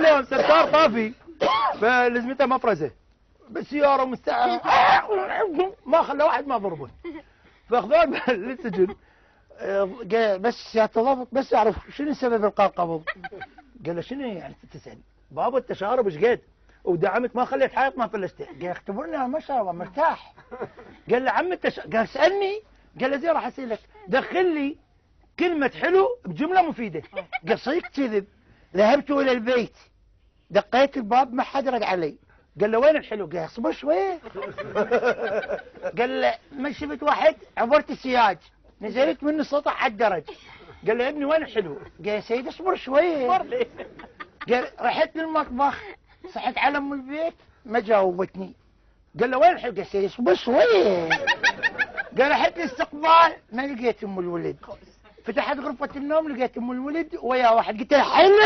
شلون سكار طافي فلزمته مفرزه بالسياره مستعمل ما خلى واحد ما ضربه فاخذوه للسجن. قال بس يا ضابط بس اعرف شنو سبب القاء القبض؟ قال له شنو يعني تسال؟ بابا انت شارب ايش قد؟ ودعمت ما خليت حائط ما فلسته. قال اختبرني ما شاء الله مرتاح. قال له عم انت قال اسالني. قال له زين راح اسالك دخل لي كلمه حلو بجمله مفيده. قال صدق كذب. ذهبت الى البيت دقيت الباب ما حد رد علي. قال له وين الحلو؟ قال اصبر شوي. قال له ما شفت واحد عبرت السياج نزلت من السطح على الدرج. قال له يا ابني وين الحلو؟ قال يا سيدي اصبر شوي. قال رحت للمطبخ صحت على ام البيت ما جاوبتني. قال له وين الحلو؟ قال سيدي اصبر شوي. قال رحت للاستقبال ما لقيت ام الولد. فتحت غرفة النوم لقيت ام الولد ويا واحد قلت له حلو.